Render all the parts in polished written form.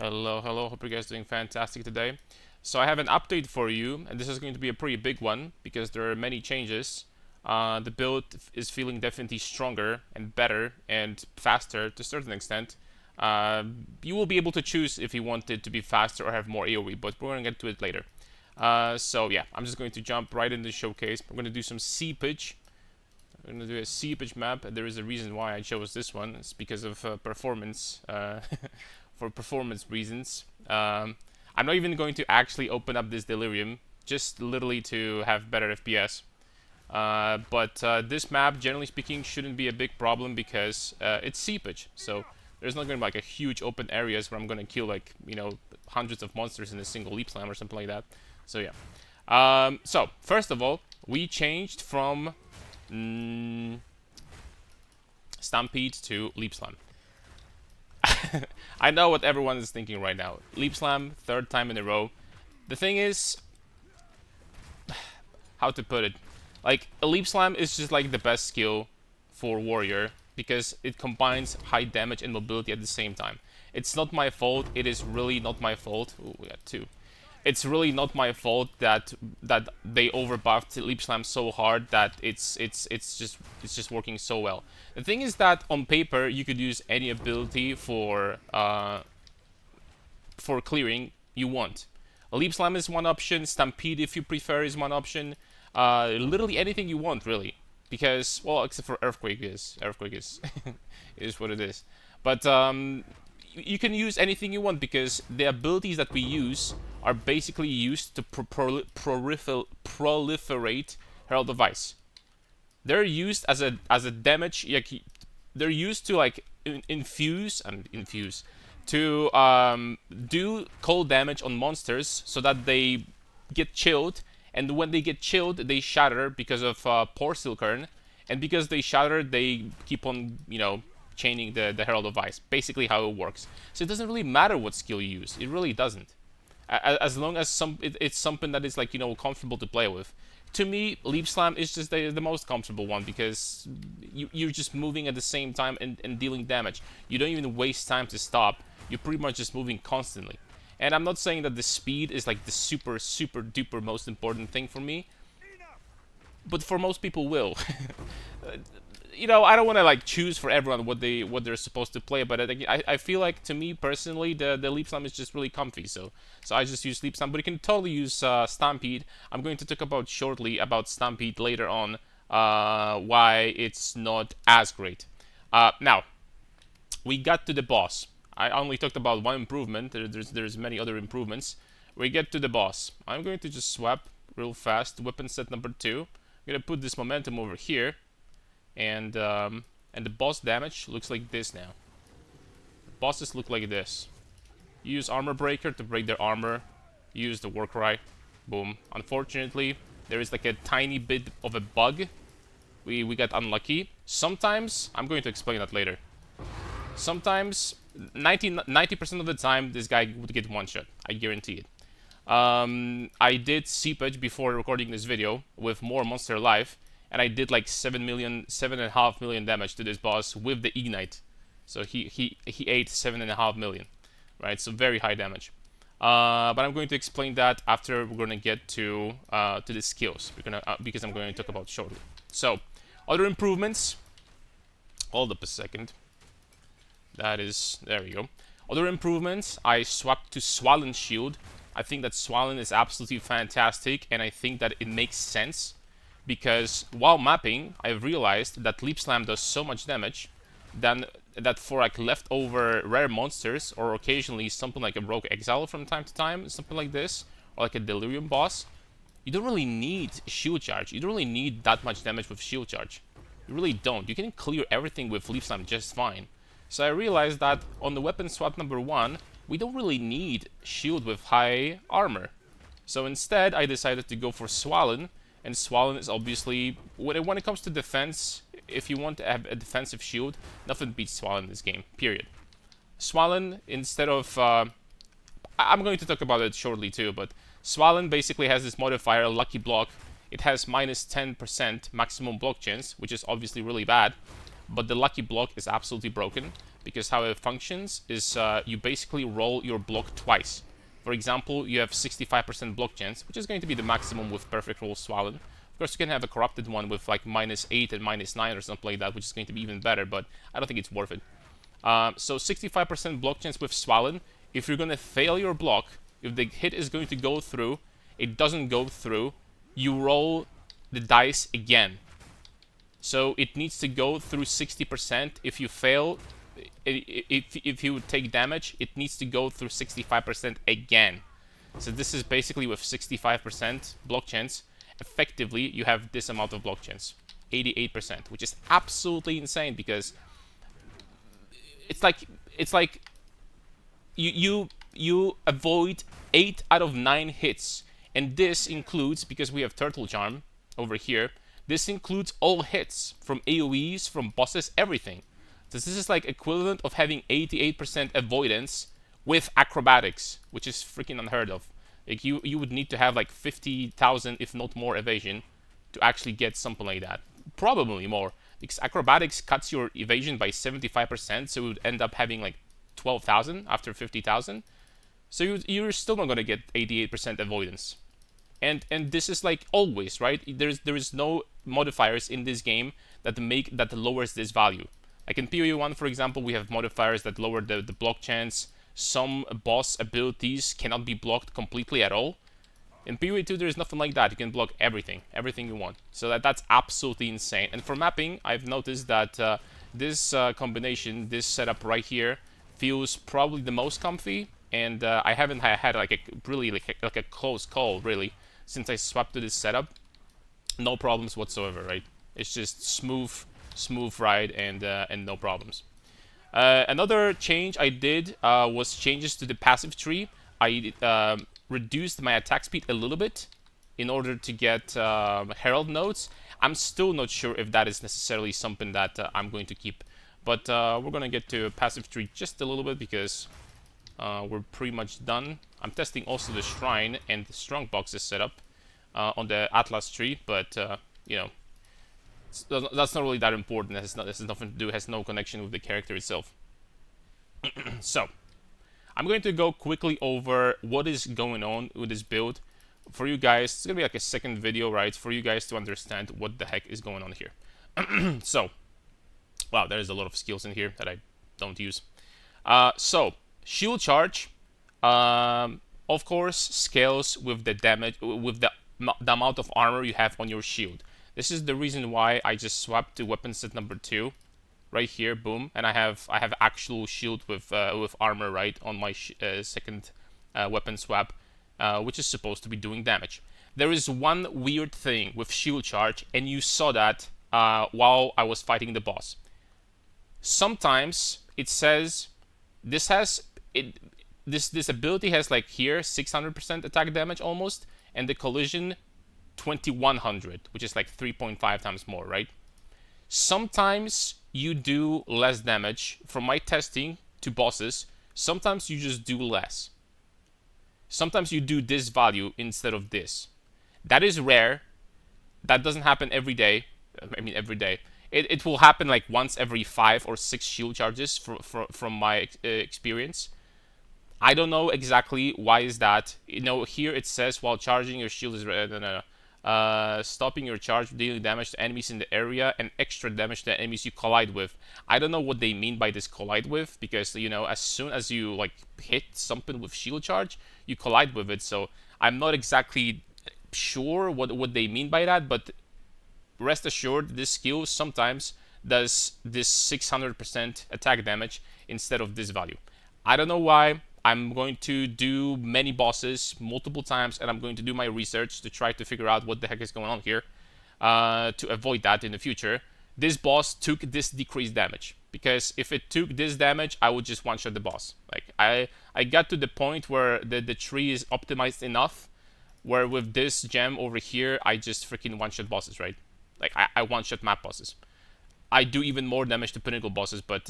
Hello, hello. Hope you guys doing fantastic today. So I have an update for you, and this is going to be a pretty big one because there are many changes. The build is feeling definitely stronger and better and faster to a certain extent. You will be able to choose if you want it to be faster or have more AoE, but we're going to get to it later. So yeah, I'm just going to jump right into the showcase. We're going to do some seepage. I'm going to do a seepage map. There is a reason why I chose this one. It's because of performance. For performance reasons. I'm not even going to actually open up this Delirium, just literally to have better FPS. But this map, generally speaking, shouldn't be a big problem because it's seepage. So there's not going to be like a huge open areas where I'm going to kill like, hundreds of monsters in a single leap slam or something like that. So yeah. So first of all, we changed from Stampede to Leap Slam. I know what everyone is thinking right now. Leap Slam, third time in a row. The thing is, how to put it? Like, a Leap Slam is just like the best skill for Warrior because it combines high damage and mobility at the same time. It's not my fault. It is really not my fault. Ooh, we got two. It's really not my fault that they overbuffed Leap Slam so hard that it's just working so well. The thing is that on paper you could use any ability for clearing you want. Leap Slam is one option. Stampede, if you prefer, is one option. Literally anything you want, really, because well, except for Earthquake is is what it is. But you can use anything you want because the abilities that we use are basically used to proliferate Herald of Ice. They're used as a damage. Like, they're used to like infuse to do cold damage on monsters so that they get chilled, and when they get chilled, they shatter because of Porcil Kern, and because they shatter, they keep on chaining the Herald of Ice. Basically, how it works. So it doesn't really matter what skill you use. It really doesn't. As long as it's something that is like comfortable to play with. To me, Leap Slam is just the most comfortable one because you're just moving at the same time and dealing damage. You don't even waste time to stop. You're pretty much just moving constantly. And I'm not saying that the speed is like the super duper most important thing for me, but for most people will. I don't want to like choose for everyone what they're supposed to play, but I feel like, to me personally, the Leap Slam is just really comfy. So I just use Leap Slam, but you can totally use Stampede. I'm going to talk about shortly about Stampede later on, why it's not as great. Now we got to the boss. I only talked about one improvement. There's many other improvements. We get to the boss. I'm going to just swap real fast. Weapon set number 2. I'm gonna put this momentum over here, and the boss damage looks like this now. Bosses look like this. Use Armor Breaker to break their armor. Use the Warcry. Boom. Unfortunately, there is like a tiny bit of a bug. We got unlucky. Sometimes, I'm going to explain that later. Sometimes, 90% of the time, this guy would get one shot. I guarantee it. I did seepage before recording this video with more Monster Life, and I did like 7.5 million damage to this boss with the Ignite. So he ate 7.5 million, right? So very high damage. But I'm going to explain that after we're gonna get to the skills. Because I'm going to talk about shortly. So other improvements. Hold up a second. There we go. Other improvements. I swapped to Swollen Shield. I think that Swollen is absolutely fantastic, and I think that it makes sense because while mapping, I've realized that Leap Slam does so much damage that for like leftover rare monsters, or occasionally something like a Rogue Exile from time to time, something like this, or like a Delirium boss, you don't really need Shield Charge. You don't really need that much damage with Shield Charge. You really don't. You can clear everything with Leap Slam just fine. So I realized that on the weapon swap number 1, we don't really need shield with high armor. So instead, I decided to go for Swollen, and Swollen is obviously, when it comes to defense, if you want to have a defensive shield, nothing beats Swollen in this game, period. Swollen, instead of, I'm going to talk about it shortly too, but Swollen basically has this modifier, Lucky Block. It has minus 10% maximum block chance, which is obviously really bad. but the lucky block is absolutely broken, because how it functions is you basically roll your block twice. For example, you have 65% block chance, which is going to be the maximum with perfect roll Swallen. Of course, you can have a corrupted one with like -8 and -9 or something like that, which is going to be even better, but I don't think it's worth it. So 65% block chance with Swallen. If you're going to fail your block, if the hit is going to go through, it doesn't go through, you roll the dice again. So it needs to go through 60%. If you fail, if you take damage, it needs to go through 65% again. So this is basically with 65% block chance. Effectively, you have this amount of block chance, 88%, which is absolutely insane, because it's like you avoid 8 out of 9 hits, and this includes, because we have Turtle Charm over here, this includes all hits from AoEs, from bosses, everything. So this is like equivalent of having 88% avoidance with acrobatics, which is freaking unheard of. Like you would need to have like 50,000, if not more, evasion to actually get something like that. Probably more, because acrobatics cuts your evasion by 75%, so it would end up having like 12,000 after 50,000. So you're still not going to get 88% avoidance. And this is like always, right? There is no modifiers in this game that lowers this value. Like in PoE 1, for example, we have modifiers that lower the block chance. Some boss abilities cannot be blocked completely at all. In PoE 2, there is nothing like that. You can block everything you want. So that's absolutely insane. And for mapping, I've noticed that this combination, this setup right here, feels probably the most comfy. And I haven't had like a really like a close call really since I swapped to this setup. No problems whatsoever, right? It's just smooth ride and no problems. Another change I did was changes to the passive tree. I reduced my attack speed a little bit in order to get Herald nodes. I'm still not sure if that is necessarily something that I'm going to keep. But we're going to get to passive tree just a little bit, because we're pretty much done. I'm testing also the shrine and the strong boxes setup on the Atlas tree, but you know, that's not really that important. This has nothing to do, has no connection with the character itself. So, I'm going to go quickly over what is going on with this build for you guys. It's gonna be like a second video, right, for you guys to understand what the heck is going on here. So, wow, there's a lot of skills in here that I don't use. So, shield charge, of course, scales with the damage, with the amount of armor you have on your shield. This is the reason why I just swapped to weapon set number 2, right here, boom, and I have actual shield with armor, right, on my second weapon swap, which is supposed to be doing damage. There is one weird thing with shield charge, and you saw that while I was fighting the boss. Sometimes it says this ability has like here 600% attack damage almost, and the collision 2100, which is like 3.5 times more, right? Sometimes you do less damage. From my testing to bosses, sometimes you just do less. Sometimes you do this value instead of this. That is rare. That doesn't happen every day. I mean, every day. It will happen like once every 5 or 6 shield charges from my experience. I don't know exactly why is that. You know, here it says while charging your shield is stopping your charge, dealing damage to enemies in the area, and extra damage to enemies you collide with. I don't know what they mean by this collide with, because, you know, as soon as you like hit something with shield charge, you collide with it. So I'm not exactly sure what they mean by that, but rest assured, this skill sometimes does this 600% attack damage instead of this value. I don't know why. I'm going to do many bosses multiple times, and I'm going to do my research to try to figure out what the heck is going on here to avoid that in the future. This boss took this decreased damage, because if it took this damage, I would just one-shot the boss. Like I got to the point where the tree is optimized enough where with this gem over here, I just freaking one-shot bosses, right? Like I one-shot map bosses. I do even more damage to pinnacle bosses, but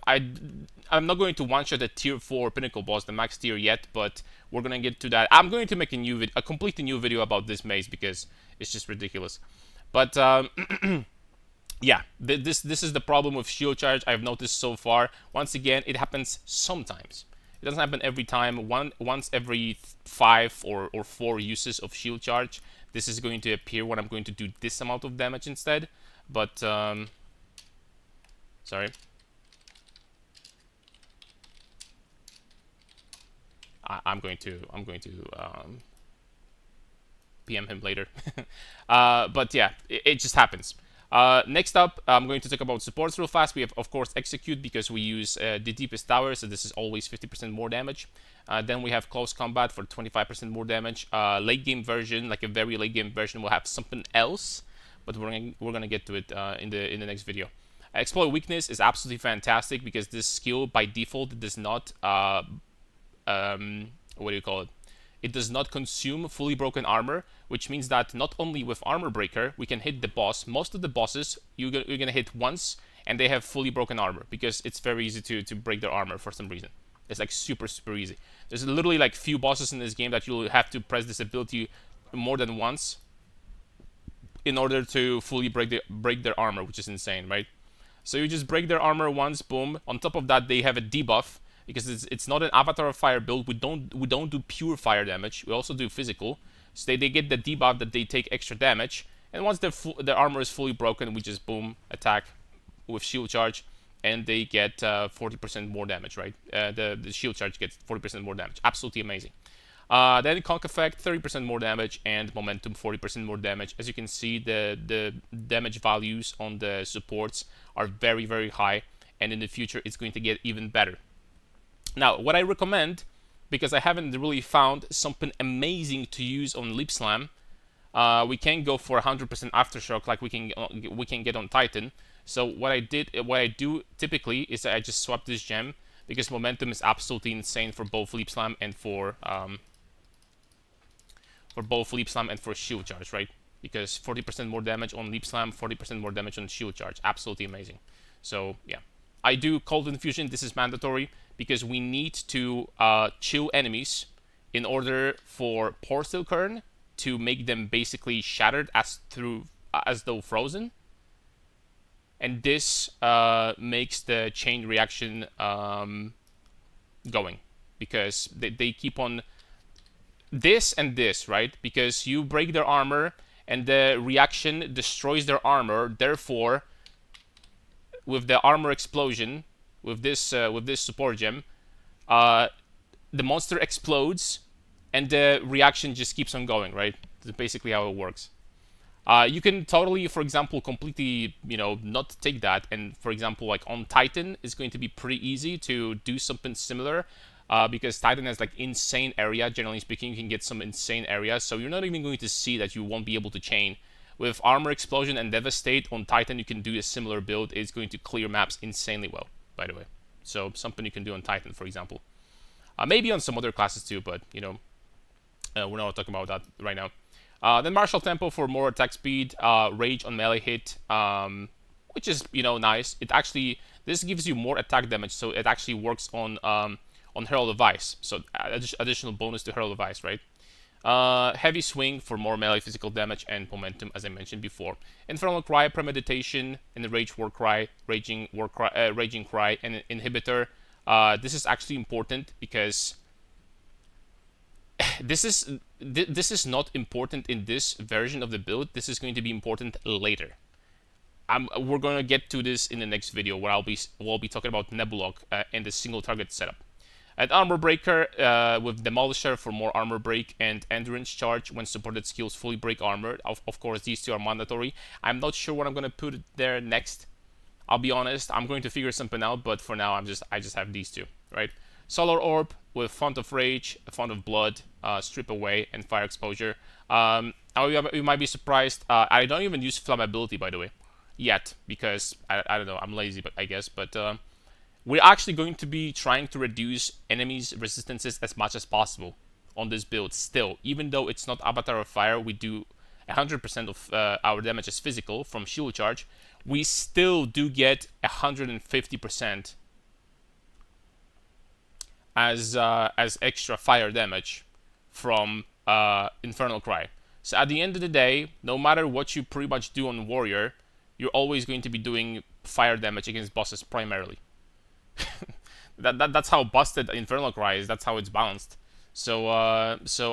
I'm not going to one-shot a tier 4 pinnacle boss, the max tier yet, but we're gonna get to that. I'm going to make a completely new video about this maze, because it's just ridiculous. But yeah, this is the problem with shield charge I've noticed so far. Once again, it happens sometimes. It doesn't happen every time. Once every 5 or 4 uses of shield charge, this is going to appear when I'm going to do this amount of damage instead. But sorry, I'm going to PM him later. But yeah, it just happens. Next up, I'm going to talk about supports real fast. We have, of course, Execute because we use the deepest tower, so this is always 50% more damage. Then we have Close Combat for 25% more damage. Late game version, like a very late game version, will have something else, but we're gonna get to it in the next video. Exploit Weakness is absolutely fantastic because this skill by default does not what do you call it? It does not consume fully broken armor, which means that not only with Armor Breaker we can hit the boss. Most of the bosses you're gonna hit once, and they have fully broken armor because it's very easy to break their armor for some reason. It's like super easy. There's literally like few bosses in this game that you'll have to press this ability more than once in order to fully break their armor, which is insane, right? So you just break their armor once, boom. On top of that, they have a debuff because it's not an Avatar of Fire build. We don't do pure fire damage. We also do physical. So they get the debuff that they take extra damage. And once their armor is fully broken, we just boom attack with shield charge, and they get 40% more damage. Right? The shield charge gets 40% more damage. Absolutely amazing. Then Conk Effect, 30% more damage, and Momentum, 40% more damage. As you can see, the damage values on the supports are very high, and in the future it's going to get even better. Now, what I recommend, because I haven't really found something amazing to use on Leap Slam, we can go for 100% Aftershock like we can get on Titan. So what I do typically is that I just swap this gem because Momentum is absolutely insane for both Leap Slam and for Shield Charge, right? Because 40% more damage on Leap Slam, 40% more damage on Shield Charge. Absolutely amazing. So, yeah. I do Cold Infusion. This is mandatory because we need to chill enemies in order for Portal Kern to make them basically shattered as though frozen. And this makes the chain reaction going because they keep on this and this, right? Because you break their armor and the reaction destroys their armor. Therefore, with the armor explosion, with this support gem, the monster explodes and the reaction just keeps on going, right? That's basically how it works. You can totally, for example, completely, not take that, and for example, like on Titan, it's going to be pretty easy to do something similar. Because Titan has like insane area. Generally speaking, you can get some insane areas, so you're not even going to see that you won't be able to chain. With Armor Explosion and Devastate on Titan, you can do a similar build. It's going to clear maps insanely well, by the way. So something you can do on Titan, for example. Maybe on some other classes too, but we're not talking about that right now. Then Martial Tempo for more attack speed, Rage on melee hit, which is nice. This gives you more attack damage, so it actually works on Herald of Ice, so additional bonus to Herald of Ice, right? Heavy Swing for more melee physical damage and momentum, as I mentioned before. Infernal Cry, Premeditation, and the Raging Cry, and Inhibitor. This is actually important because this is not important in this version of the build. This is going to be important later. We're going to get to this in the next video where we'll be talking about Nebulok and the single target setup. An Armor Breaker with Demolisher for more armor break and Endurance Charge when supported skills fully break armor. Of course, these two are mandatory. I'm not sure what I'm going to put there next. I'll be honest, I'm going to figure something out, but for now, I just have these two, right? Solar Orb with Font of Rage, Font of Blood, Strip Away, and Fire Exposure. You might be surprised. I don't even use Flammability, by the way, yet, because I don't know, I'm lazy, but I guess, but we're actually going to be trying to reduce enemies' resistances as much as possible on this build still. Even though it's not Avatar of Fire, we do 100% of our damage is physical from Shield Charge. We still do get 150% as extra fire damage from Infernal Cry. So at the end of the day, no matter what you pretty much do on Warrior, you're always going to be doing fire damage against bosses primarily. That's how busted Infernal Cry is. That's how it's balanced. So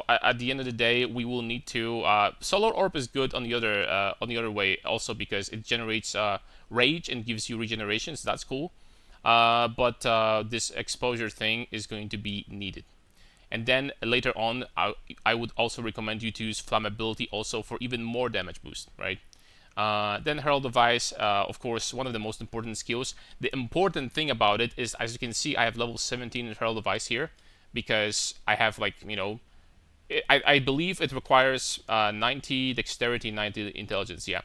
at the end of the day, we will need to. Solar Orb is good on the other way also because it generates rage and gives you regeneration. So that's cool. But this exposure thing is going to be needed. And then later on, I would also recommend you to use flammability also for even more damage boost, right? Then Herald of Ice, of course, one of the most important skills. The important thing about it is, as you can see, I have level 17 in Herald of Ice here because I have like, I believe it requires 90 dexterity, 90 intelligence, yeah.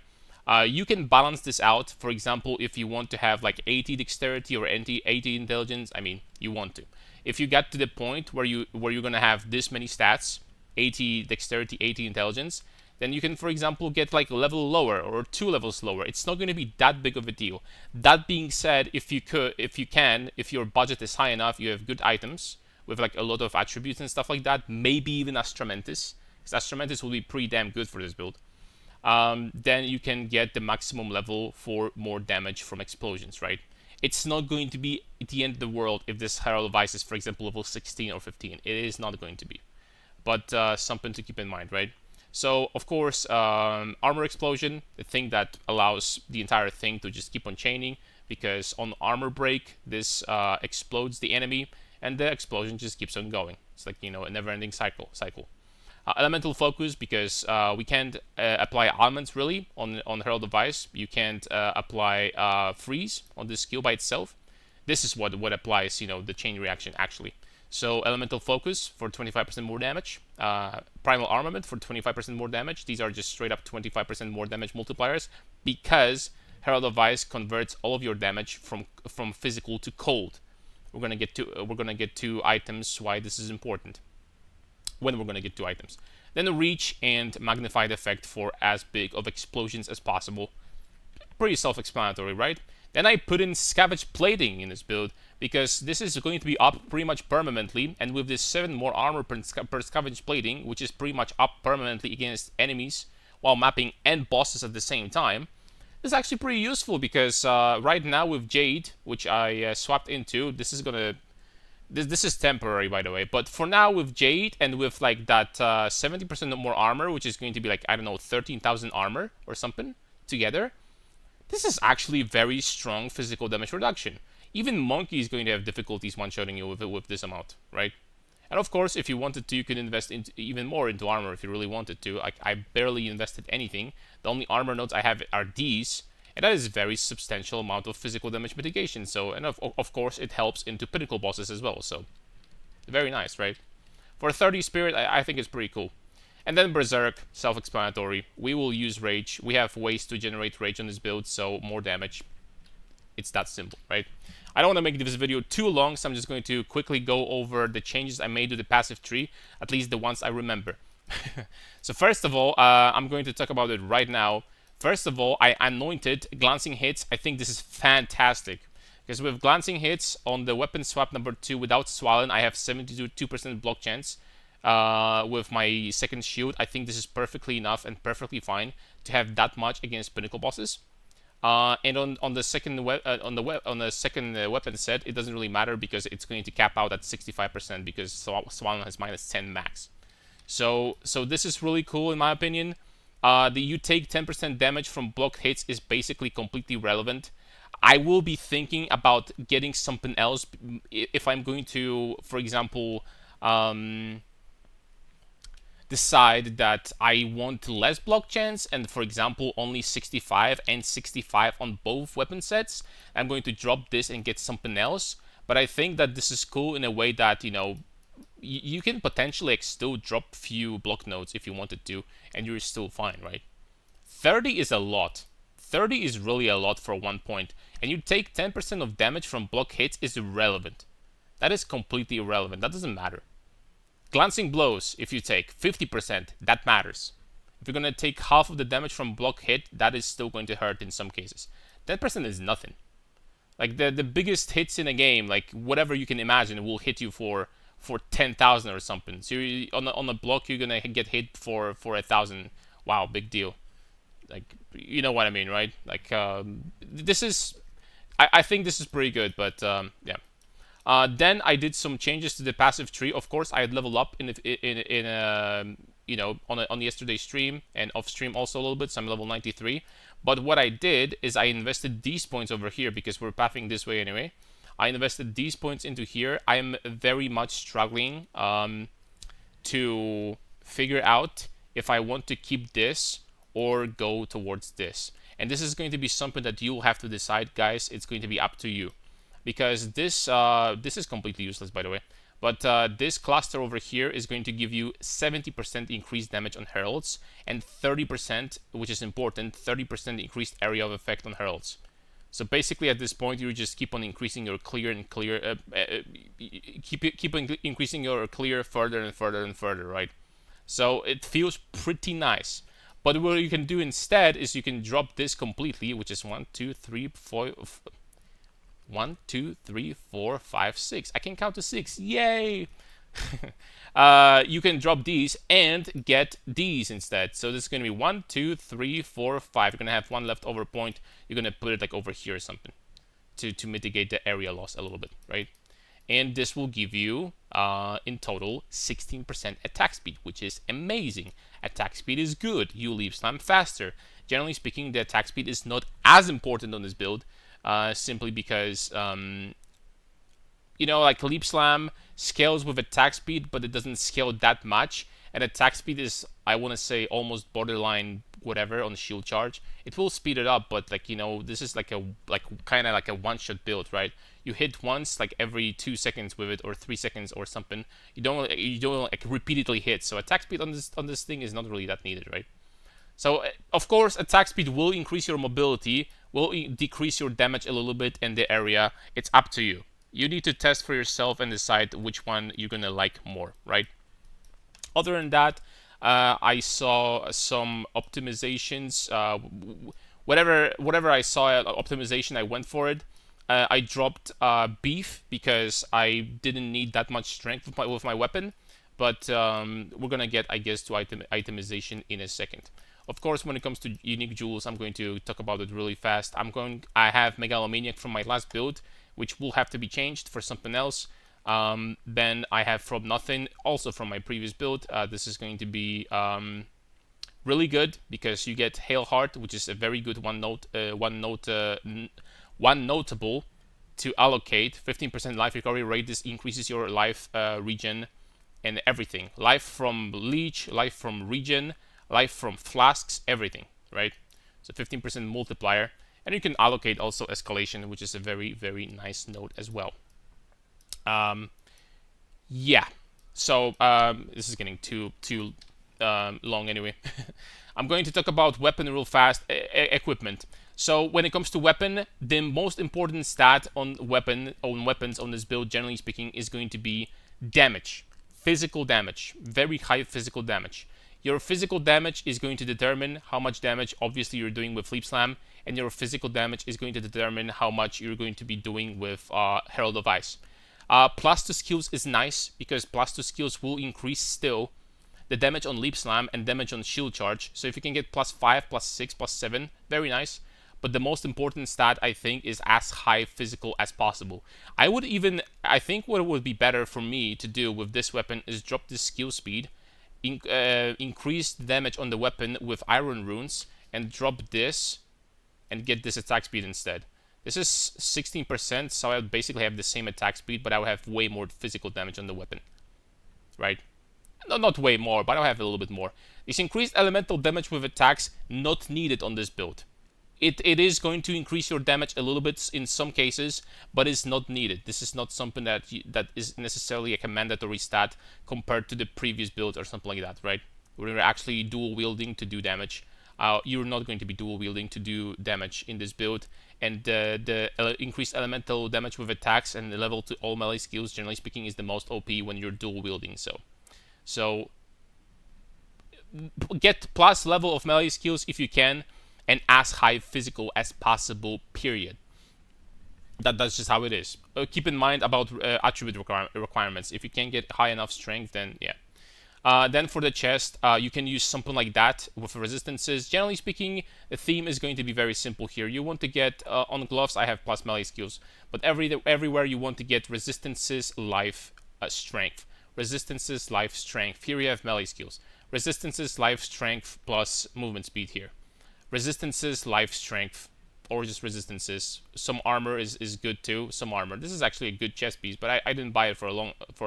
You can balance this out. For example, if you want to have like 80 dexterity or 80 intelligence, I mean, you want to. If you get to the point where you're gonna have this many stats, 80 dexterity, 80 intelligence, then you can, for example, get like a level lower or 2 levels lower. It's not going to be that big of a deal. That being said, if your budget is high enough, you have good items with like a lot of attributes and stuff like that, maybe even Astramentis, because Astramentis will be pretty damn good for this build. Then you can get the maximum level for more damage from explosions, right? It's not going to be at the end of the world if this Herald of Ice is, for example, level 16 or 15. It is not going to be. But something to keep in mind, right? So, of course, Armor Explosion, the thing that allows the entire thing to just keep on chaining, because on Armor Break, this explodes the enemy, and the explosion just keeps on going. It's like, a never-ending cycle. Elemental Focus, because we can't apply elements, really, on Herald of Ice. You can't apply Freeze on this skill by itself. This is what applies, the chain reaction, actually. So Elemental Focus for 25% more damage, Primal Armament for 25% more damage. These are just straight up 25% more damage multipliers because Herald of Ice converts all of your damage from physical to cold. We're gonna get two items why this is important. When we're gonna get 2 items, then a Reach and Magnified Effect for as big of explosions as possible. Pretty self-explanatory, right? Then I put in Scavenge Plating in this build because this is going to be up pretty much permanently, and with this 7 more armor per Scavenge Plating, which is pretty much up permanently against enemies while mapping and bosses at the same time, this is actually pretty useful because right now with Jade, which I swapped into, this is temporary, by the way, but for now with Jade and with like that 70% more armor, which is going to be like, I don't know, 13,000 armor or something together, this is actually very strong physical damage reduction. Even Monkey is going to have difficulties one-shotting you with this amount, right? And of course, if you wanted to, you could invest even more into armor if you really wanted to. I barely invested anything. The only armor nodes I have are these, and that is a very substantial amount of physical damage mitigation. So, and of course, it helps into pinnacle bosses as well. So, very nice, right? For 30 Spirit, I think it's pretty cool. And then Berserk, self-explanatory. We will use Rage. We have ways to generate Rage on this build, so more damage. It's that simple, right? I don't want to make this video too long, so I'm just going to quickly go over the changes I made to the passive tree, at least the ones I remember. So first of all, I'm going to talk about it right now. First of all, I anointed Glancing Hits. I think this is fantastic. Because with Glancing Hits on the weapon swap number 2 without Swollen, I have 72% block chance. With my second shield, I think this is perfectly enough and perfectly fine to have that much against pinnacle bosses. And on the second weapon set, it doesn't really matter because it's going to cap out at 65% because Swollen has minus 10 max. So this is really cool in my opinion. You take 10% damage from blocked hits is basically completely relevant. I will be thinking about getting something else if I'm going to, for example, decide that I want less block chance and, for example, only 65 and 65 on both weapon sets. I'm going to drop this and get something else. But I think that this is cool in a way that, you can potentially still drop few block nodes if you wanted to, and you're still fine, right? 30 is a lot. 30 is really a lot for 1 point. And you take 10% of damage from block hits is irrelevant. That is completely irrelevant. That doesn't matter. Glancing Blows, if you take 50%, that matters. If you're going to take half of the damage from block hit, that is still going to hurt in some cases. 10% is nothing. Like the biggest hits in a game, like whatever you can imagine, will hit you for 10,000 or something. So on a block, you're going to get hit for 1,000. Wow, big deal. Like, you know what I mean, right? Like, this is, I think this is pretty good, but yeah. Then I did some changes to the passive tree. Of course, I had leveled up you know, on yesterday's stream and off stream also a little bit. So I'm level 93. But what I did is I invested these points over here because we're pathing this way anyway. I invested these points into here. I'm very much struggling to figure out if I want to keep this or go towards this. And this is going to be something that you'll have to decide, guys. It's going to be up to you, because this is completely useless, by the way. But this cluster over here is going to give you 70% increased damage on heralds and 30%, which is important, 30% increased area of effect on heralds. So basically, at this point, you just keep on increasing your clear and clear, keep on increasing your clear further and further and further, right? So it feels pretty nice. But what you can do instead is you can drop this completely, which is 1, 2, 3, 4. 1, 2, 3, 4, 5, 6. I can count to 6. Yay! You can drop these and get these instead. So this is going to be 1, 2, 3, 4, 5. You're going to have one leftover point. You're going to put it like over here or something to mitigate the area loss a little bit, right? And this will give you, in total, 16% attack speed, which is amazing. Attack speed is good. You leave slam faster. Generally speaking, the attack speed is not as important on this build, simply because, you know, like Leap Slam scales with attack speed, but it doesn't scale that much. And attack speed is, I want to say, almost borderline whatever on shield charge. It will speed it up, but like, you know, this is like a kind of like a one-shot build, right? You hit once like every 2 seconds with it, or 3 seconds or something. You don't like repeatedly hit. So attack speed on this thing is not really that needed, right? So, of course, attack speed will increase your mobility, will decrease your damage a little bit in the area. It's up to you. You need to test for yourself and decide which one you're going to like more, right? Other than that, I saw some optimizations. Whatever I saw optimization, I went for it. I dropped beef because I didn't need that much strength with my weapon. But we're going to get, I guess, to itemization in a second. Of course, when it comes to unique jewels, I'm going to talk about it really fast. I have Megalomaniac from my last build, which will have to be changed for something else. Then I have From Nothing, also from my previous build. This is going to be really good because you get Hail Heart, which is a very good one notable to allocate. 15% life recovery rate. This increases your life regen and everything. Life from Leech, life from regen, life from flasks, everything, right? So 15% multiplier. And you can allocate also escalation, which is a very, very nice note as well. Yeah. So this is getting too long anyway. I'm going to talk about weapon real fast, equipment. So when it comes to weapon, the most important stat on weapons on this build, generally speaking, is going to be damage. Physical damage, very high physical damage. Your physical damage is going to determine how much damage, obviously, you're doing with Leap Slam, and your physical damage is going to determine how much you're going to be doing with Herald of Ice. Plus 2 skills is nice, because plus 2 skills will increase still the damage on Leap Slam and damage on Shield Charge. So if you can get plus 5, plus 6, plus 7, very nice. But the most important stat, I think, is as high physical as possible. I think what would be better for me to do with this weapon is drop this skill speed, increase damage on the weapon with Iron Runes, and drop this and get this attack speed instead. This is 16%, so I would basically have the same attack speed, but I would have way more physical damage on the weapon. Right? No, not way more, but I'll have a little bit more. This increased elemental damage with attacks, not needed on this build. It is going to increase your damage a little bit in some cases, but it's not needed. This is not something that is necessarily like a mandatory stat compared to the previous build or something like that, right? Where you're actually dual wielding to do damage. You're not going to be dual wielding to do damage in this build, and the increased elemental damage with attacks and the level to all melee skills, generally speaking, is the most OP when you're dual wielding. So get plus level of melee skills if you can, and as high physical as possible, period. That's just how it is. Keep in mind about attribute requirements. If you can't get high enough strength, then yeah. Then for the chest, you can use something like that with resistances. Generally speaking, the theme is going to be very simple here. You want to get, on gloves, I have plus melee skills, but everywhere you want to get resistances, life, strength. Resistances, life, strength. Here you have melee skills. Resistances, life, strength, plus movement speed here. Resistances, life, strength, or just resistances. Some armor is good too. Some armor. This is actually a good chest piece, but I didn't buy it for a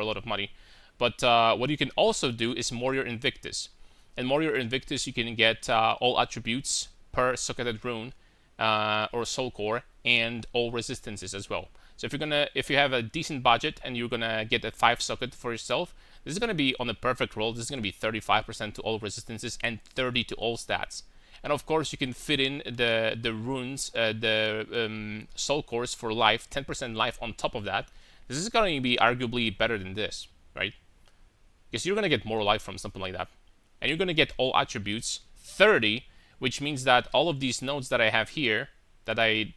lot of money. But what you can also do is Warrior Invictus. And Warrior Invictus, you can get all attributes per socketed rune or soul core, and all resistances as well. So if you have a decent budget and you're gonna get a 5 socket for yourself, this is gonna be on a perfect roll. This is gonna be 35% to all resistances and 30 to all stats. And of course, you can fit in the runes, the soul cores for life, 10% life on top of that. This is going to be arguably better than this, right? Because you're going to get more life from something like that. And you're going to get all attributes, 30, which means that all of these nodes that I have here, that I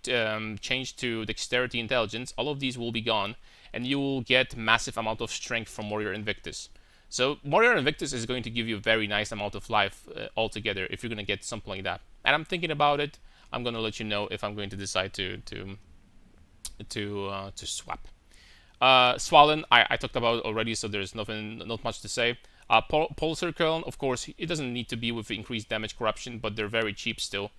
changed to Dexterity Intelligence, all of these will be gone, and you will get massive amount of strength from Warrior Invictus. So Warrior Invictus is going to give you a very nice amount of life altogether if you're going to get something like that. And I'm thinking about it. I'm going to let you know if I'm going to decide to swap. Swollen, I talked about already, so there's not much to say. Pulsar Curl, of course, it doesn't need to be with increased damage corruption, but they're very cheap still.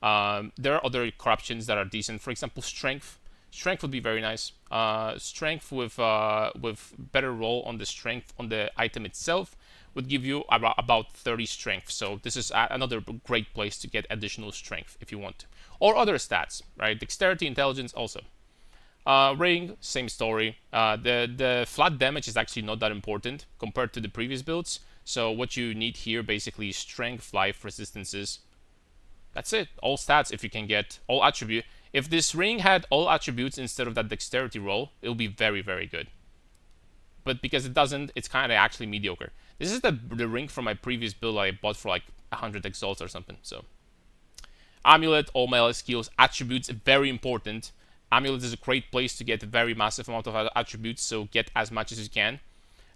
There are other corruptions that are decent. For example, Strength. Strength would be very nice. Strength with better roll on the strength on the item itself would give you about 30 strength. So this is another great place to get additional strength if you want to. Or other stats, right? Dexterity, Intelligence also. Ring, same story. The flat damage is actually not that important compared to the previous builds. So what you need here basically is strength, life, resistances. That's it. All stats if you can get all attribute. If this ring had all attributes instead of that dexterity roll, it will be very, very good. But because it doesn't, it's kind of actually mediocre. This is the ring from my previous build I bought for like 100 exalts or something. So Amulet, all melee skills, attributes, very important. Amulet is a great place to get a very massive amount of attributes, so get as much as you can.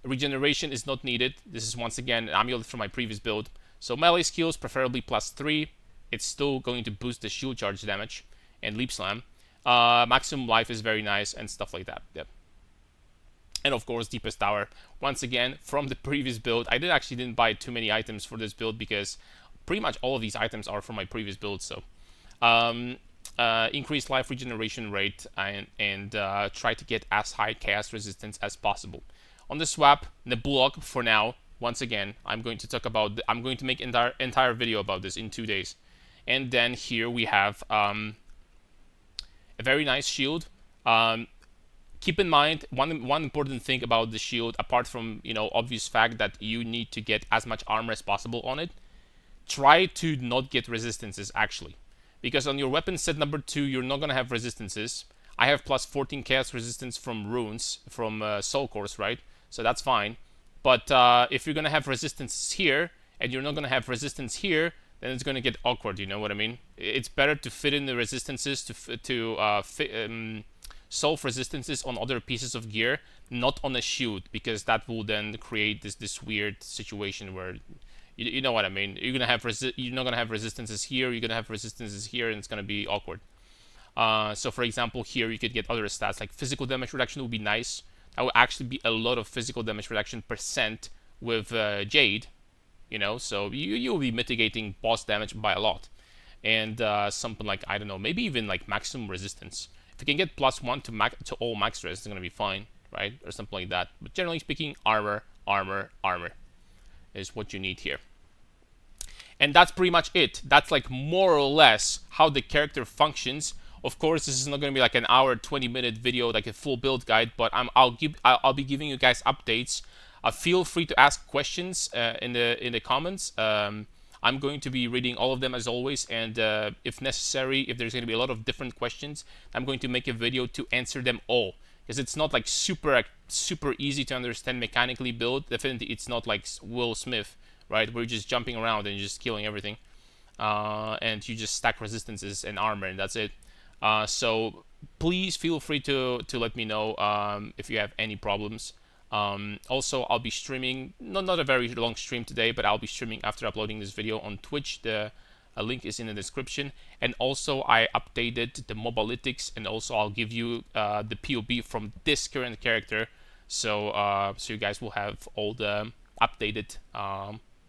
Regeneration is not needed. This is once again an amulet from my previous build. So melee skills, preferably +3. It's still going to boost the shield charge damage and leap slam. Maximum life is very nice and stuff like that. Yep. And of course, Deepest Tower. Once again, from the previous build, I actually didn't buy too many items for this build because pretty much all of these items are from my previous build. So increased life regeneration rate and try to get as high chaos resistance as possible. On the swap, the block for now. Once again, I'm going to talk about. I'm going to make entire video about this in 2 days. And then here we have a very nice shield. Keep in mind one important thing about the shield, apart from obvious fact that you need to get as much armor as possible on it. Try to not get resistances actually, because on your weapon set number 2 you're not gonna have resistances. I have +14 chaos resistance from runes from soul cores, right? So that's fine. But if you're gonna have resistances here and you're not gonna have resistance here, then it's gonna get awkward. You know what I mean? It's better to fit in the resistances to solve resistances on other pieces of gear, not on a shield, because that will then create this weird situation where you know what I mean. You're not gonna have resistances here. You're gonna have resistances here, and it's gonna be awkward. So for example, here you could get other stats like physical damage reduction would be nice. That would actually be a lot of physical damage reduction % with Jade. So you will be mitigating boss damage by a lot. And something like, I don't know, maybe even like maximum resistance. If you can get +1 to all max res, it's gonna be fine, right? Or something like that. But generally speaking, armor is what you need here. And that's pretty much it. That's like more or less how the character functions. Of course, this is not going to be like an hour, 20-minute video, like a full build guide, but I'll be giving you guys updates. Feel free to ask questions in the comments. I'm going to be reading all of them as always, and if necessary, if there's going to be a lot of different questions, I'm going to make a video to answer them all. Because it's not like super easy to understand mechanically build. Definitely, it's not like Will Smith, right? Where you're just jumping around and you're just killing everything, and you just stack resistances and armor, and that's it. So please feel free to let me know if you have any problems. Also, I'll be streaming, not a very long stream today, but I'll be streaming after uploading this video on Twitch. The link is in the description. And also, I updated the mobalytics, and also I'll give you the POB from this current character, so so you guys will have all the updated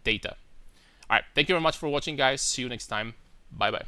data. All right, thank you very much for watching, guys. See you next time. Bye bye.